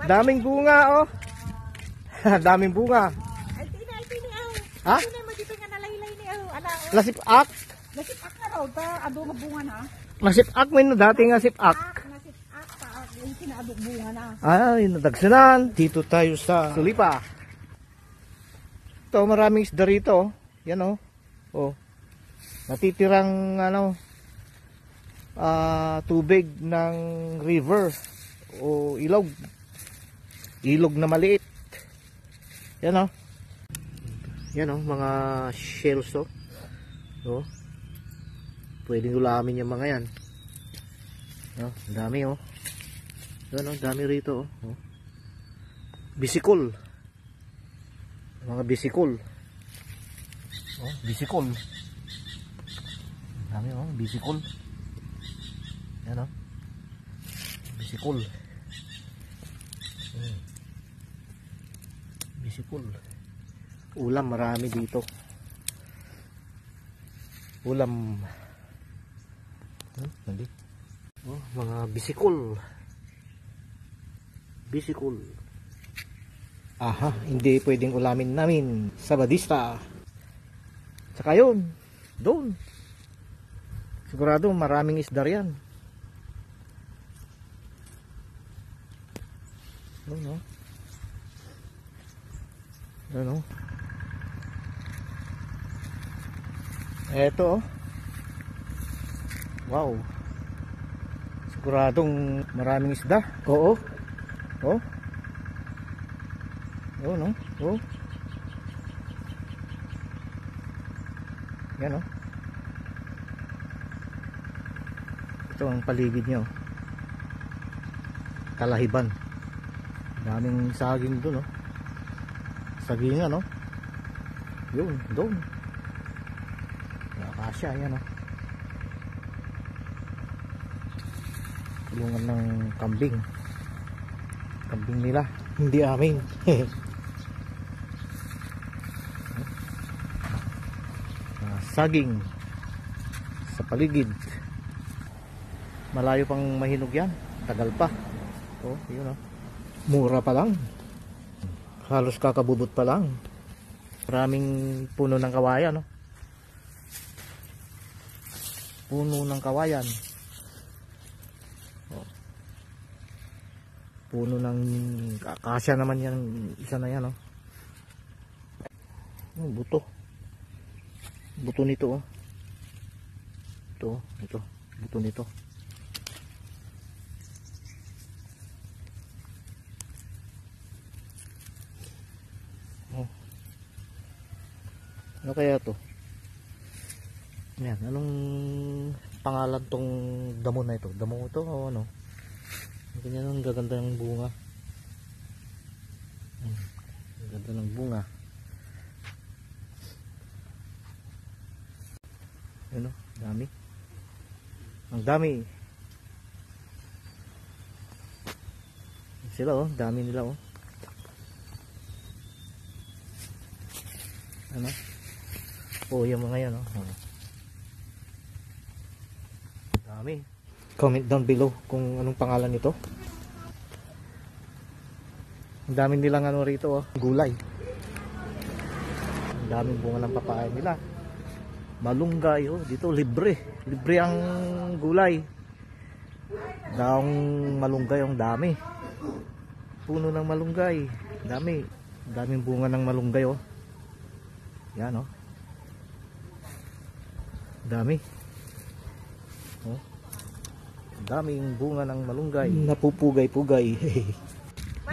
Daming bunga oh. Daming bunga. Ay tini aw. Ha? Tini mo dito nga nalaylay ni aw. Ala. Lasipak. Nasipak na raw ta ado nga bunga na. Lasipak mo no dati nga sipak. Nasipak pa yung kinaado bunga na. Ay, nadagsanan. Dito tayo sa Tulipa. Ito, maraming isda rito. Yan oh. Oh. Natitirang ano tubig ng river o ilog. Ilog na maliit. Yan oh. Yan oh, mga shells oh. Oh. Pwedeng ulamin yung mga yan. Oh, dami oh. Yan oh, dami rito oh. Oh. Bisikol. Mga bisikol. Oh, bisikol. Dami oh, bisikol. Yan oh. Bisikol. Bisikol. Ulam marami dito. Ulam. Hindi. Oh, mga bisikol. Bisikol. Aha, hindi pwedeng ulamin namin sa Badista. Saka yun, doon. Sigurado maraming isda riyan. Doon, no? Doon, no? Eto, oh. Wow. Siguradong maraming isda. Oo. Oh. Oh, no? Oh. Yan, oh. Ito ang paligid niya, oh. Kalahiban. Daming saging doon, oh. Sagingan, oh. Yun, doon. Nakasya, yan, oh. Tulungan ng kambing. Kambing nila, hindi amin. Saging sa paligid. Malayo pang mahinog yan. Tagal pa. Oh, yun oh. Mura pa lang. Halos kakabubot pa lang. Maraming puno ng kawayan, no? Puno ng kawayan. Oh. Puno ng akasya naman yan. Isa na yan, no? Oh, buto. Buto nito, oh. Ito. Buto nito. Oh. Ano kaya to? Yan, anong pangalan tong damo na ito? Damo ito o ano? Ganyan ang gaganda ng bunga. Ang ganda ng bunga. Ano? Dami. Ang dami. Sila oh, dami nila oh. Ano? Oh, yung mga yan oh. Dami. Comment down below kung anong pangalan nito. Ang dami nilang ano rito oh, gulay. Ang daming bunga ng papaya nila. Malunggay oh, dito libre ang gulay. Daong malunggay ang dami. Puno ng malunggay, daming bunga ng malunggay oh. Yan oh. Dami. Oh. Daming bunga ng malunggay. Napupugay-pugay.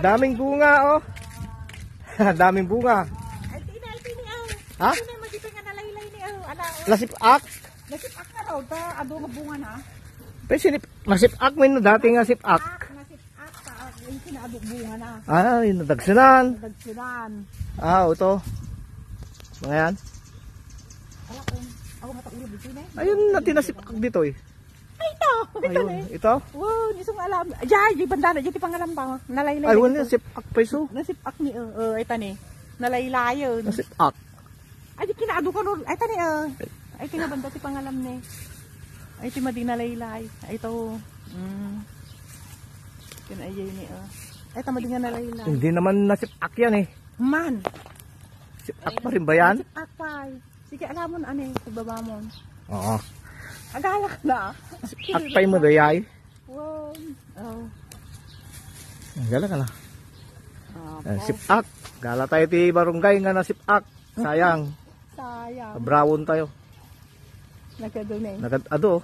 Daming bunga oh. Daming bunga. Ay tini aw. Ha? Lasipak. Nasipak na raw ta ado nga bunga na. Pero masipak mo no dati nga sipak. Nasipak pa yung kinaado bunga na. Ay, nadagsanan. Nadagsanan. Ah, ito. Mga yan. Ala ko. Ako mataulo dito na. Ayun natin nasipak dito eh. Ay ito. Ayun, ito. Wow, di sung alam. Jay, di banda na di pangalan pa. Nalaylay. Ay, wala sipak pa iso. Nasipak ni ay tani. Nalaylayon. Nasipak. Ay, di kinaado ka ron. Ay, tani, ay, kinabanda ti pangalam ni. Ay, ti madinalaylay. Ay, ito. Kinayay ni, Ay, tama din nga nalaylay. Hindi naman nasipak yan eh. Man! Sipak pa rin ba yan? Akpay. Sige, alam mo na ano eh, sa baba mo. Oo. Agalak na. Akpay mo dayay. Wow. Oh. Gala ka na. Oh, Sipak. Gala tayo ti barangay nga na sipak. Sayang. sayang. Brown tayo. Nagkadun eh. Ado.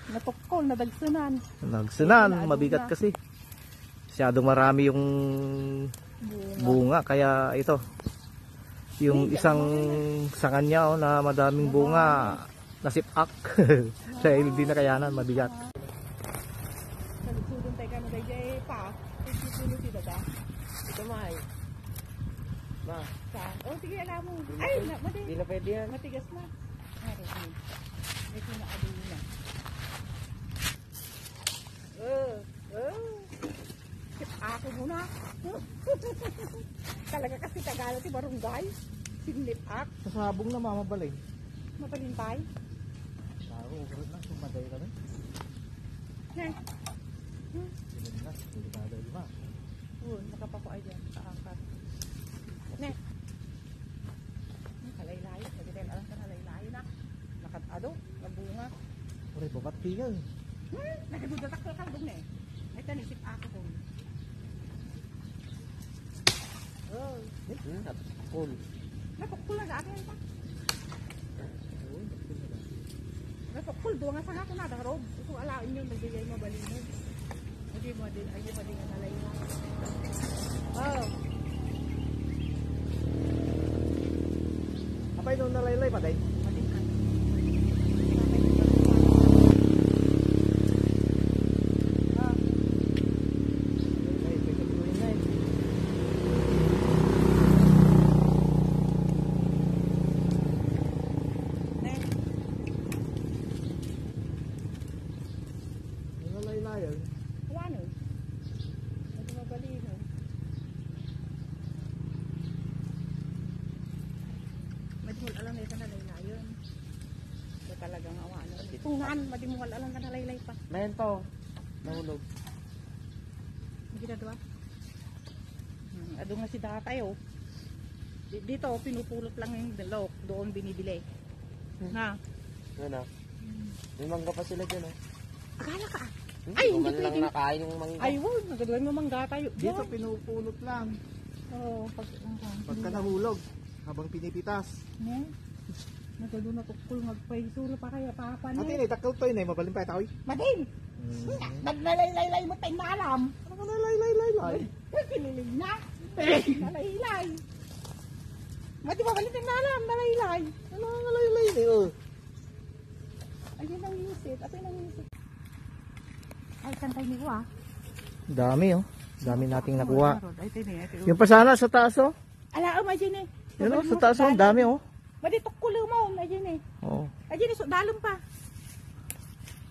Natukol, nadagsunan. Nagsunan. Mabigat kasi. Masyadong marami yung bunga. Kaya ito. Yung isang sangan niya na madaming bunga. Nasipak. Dahil hindi na kayanan. Mabigat. Sudon tayo ka na dayay pa. Ito si dada. Ito may. Ma, Oh, sige, alam mo. Ay, mati. hindi na pwede yan. Matigas na. Ito na ado na. Ako muna. Talaga kasi Tagalog si barangay. Sinlip ak. Sasabong na mamabalay. Mapalintay. Ako, ugrot na. Sumaday ka rin. Heh. Hindi na. Hindi ka dahil ba? Nakapako ay dyan sa angkat. Ne. Kalaylayo. Lagi tayo alam ka kalaylayo na. Nakatado. Nabunga. Uray, babati yan. Nakadudatak ka kaldong na eh. Ay, tanisip ako ko. Full. Napukul na akin pa. Napukul. Doon nga sa ako na. Darob. Ito alain nyo. Nagbigay mo balinog. Hindi mo din. Ay, mo din nga nalayla. Apay nung nalaylay pa tayo? Alam na ito na laylayon. Ito talagang awa na. Tungan, madimuhal alam ka na laylay pa. Mayan pa oh. Nahulog. Hindi na doon. Ado nga si Datay oh. Dito pinupulot lang yung dalok. Doon binibili. Ha? Ano? May mangga pa sila dyan oh. Akala ka. Ay, hindi pwede. lang nakain yung mangga. Ay, wow. Nagadalan mo mangga tayo. Dito pinupulot lang. Oo. Pagka nahulog. Habang pinipitas. Nagadalan na tukul. Magpaisuro pa kaya papa na. Ate, takal to yun eh. Mabalim pa ito. Madin! Naglalaylay mo tayo na alam. Ano ka nalaylay? Pinilig na. Nalaylay. Mati ba balitin na alam, nalaylay. Ano ka nalaylay eh? Ayun ang isip. Ato yung isip. Ay, kantay ni ko ah. Dami oh. Dami nating nakuha. Ay, tini. Yung pa sana sa taas oh. Ala, imagine eh. Yun oh, sa taas oh. Dami oh. Madi tukkulo mo, imagine eh. Oo. Imagine so dalom pa.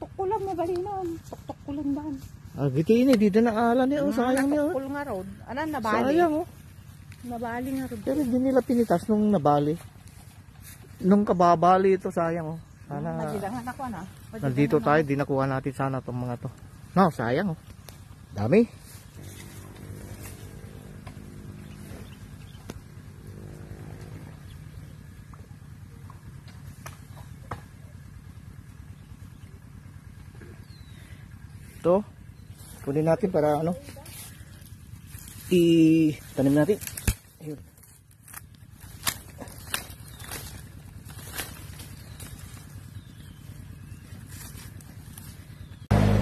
Tukkulang mo bali noon. Tukkulang ban. Ah, gitiin eh. Dito na alan eh. Oh, sayang niya oh. Tukkul nga rod. Anan nabali. Sayang oh. Nabali nga rod. Pero di nila pinitas nung nabali. Nung kababali ito, sayang oh. Sana Nadilangan ako na. nandito tayo, di nakuha natin sana itong mga to. No, sayang oh. Dami. Ito, kunin natin para ano, i-tanim natin. Ayun.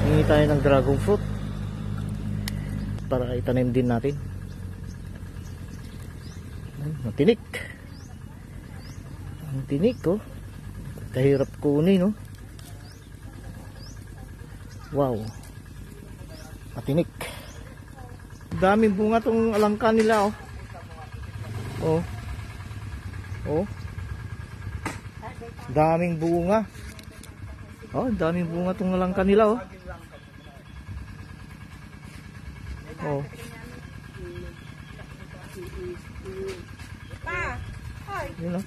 Hingi tayo ng dragon fruit para itanim din natin. Matinik. Ang tinik oh. Kahirap kunin oh. Wow. Matinik. Daming bunga tong alangka nila oh. Oh. Oh. Daming bunga. Oh, daming bunga tong alangka nila oh. Oh. Pa. Hoy. Yun oh.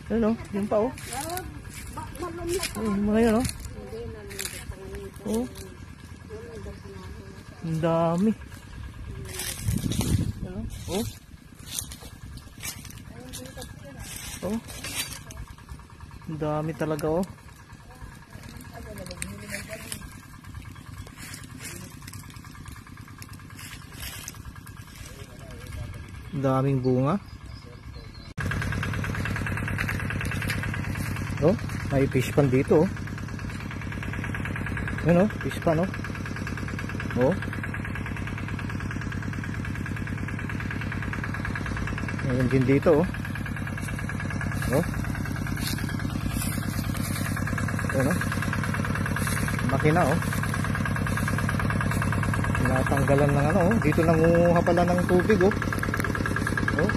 Yun oh, yun pa oh. Mga yun oh. Oh. Ang dami. Oh. Oh. Ang dami talaga oh. Ang daming bunga. Oh, may fish pan dito oh. Ano, fish pan oh. Oh. Meron din dito oh. Oh. Ano? Makina oh. Tinatanggalan ng ano oh. Dito nangunguha pala ng tubig oh. Oh.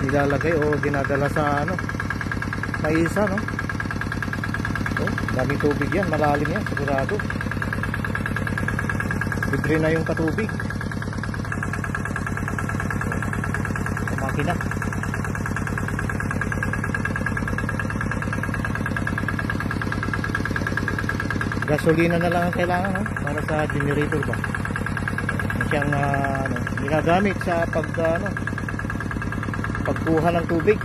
Nilalagay o dinadala sa ano, maisa no. Oh, daming tubig yan, malalim yan sigurado. Libre na yung patubig. Oh, makina. Gasolina na lang ang kailangan no? Para sa generator ba. Siyang ano, ginagamit sa pagkuha ng tubig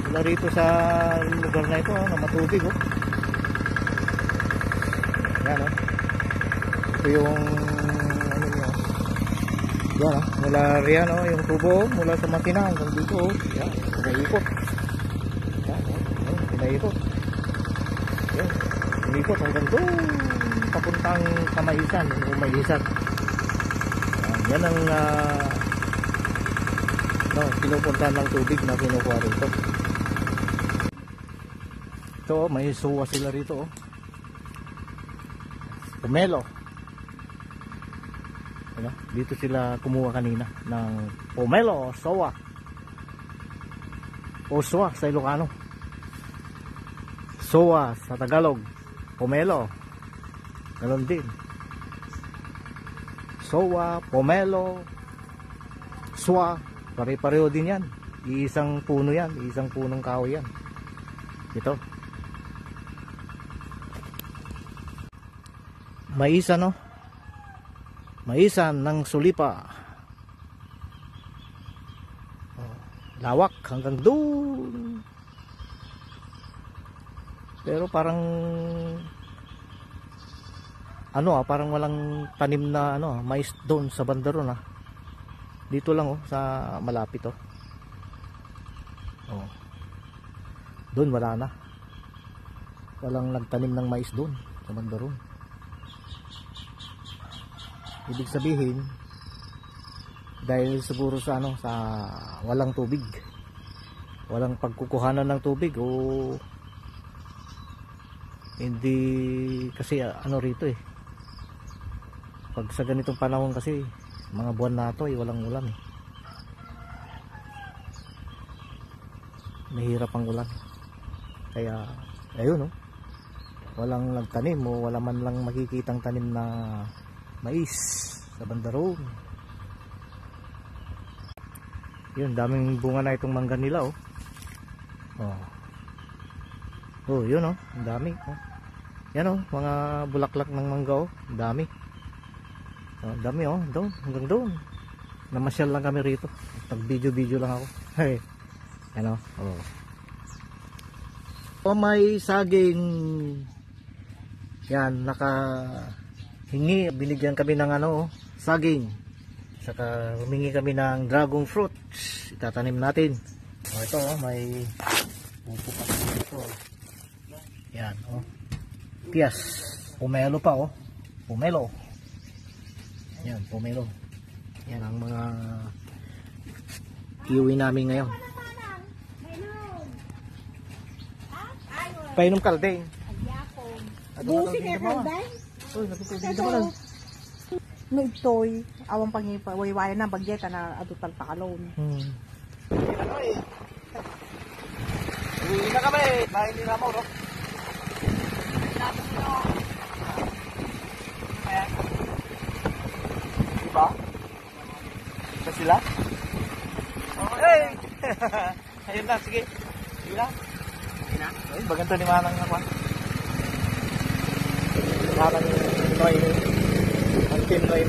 mula rito sa lugar na ito na matubig oh. Yan oh. Ito yung ano niya yan oh. Mula riyan oh, yung tubo mula sa makina hanggang dito oh. Yan, pinaikot yan oh. Pinaikot yan, pinaikot hanggang doon papuntang Kamaisan o Maisan. Yan ang pinupuntahan ng tubig na kinukuha rito. Ito may suwa sila rito oh. Pomelo. Ano? Dito sila kumuha kanina ng pomelo, sowa. O sowa sa Ilocano. Sowa sa Tagalog. Pomelo. Ganon din. Sowa, pomelo, swa, pare-pareho din yan. Iisang puno yan, iisang punong kahoy yan. Ito. Maisan no? Maisan ng Sulipa. Oh, lawak hanggang doon. Pero parang ano parang walang tanim na ano mais doon sa banda ron ah. Dito lang oh sa malapit oh. Oh. Doon wala na. Walang nagtanim ng mais doon sa banda ron. Ibig sabihin dahil siguro sa ano sa walang tubig. Walang pagkukuhanan ng tubig o hindi kasi ano rito eh. Pag sa ganitong panahon kasi mga buwan na ito ay walang ulan eh. Mahirap ang ulan. Kaya ayun oh. Walang nagtanim o wala man lang makikitang tanim na mais sa banda roon. Yun, daming bunga na itong mangga nila oh. Oh. Oh, yun oh, ang dami oh. Yan oh, mga bulaklak ng mangga oh, ang dami. Oh, dami oh, doon, hanggang doon. Namasyal lang kami rito. Nag-video-video lang ako. Hey. Ano? Oh. Oh, may saging. Yan, hingi, binigyan kami ng ano, saging. Saka humingi kami ng dragon fruit. Itatanim natin. Oh, ito oh, may upo pa dito. Yan, oh. Pias. Pomelo pa oh. Pomelo. Yan, pomelo. Yan ang mga kiwi namin ngayon. Painom kalde. Busi kaya kalday? Uy, napupugin mo lang. No itoy, awang pangipawaywaya na bagyeta na adutal pakalon. Uwi na kami. Bahay ni Ramo, no? Diba? Ito sila? Oh, hey! Ayun na, sige. Sige na. Ay, baganto ni Manang ako. Manang Noy. Ang team Noy.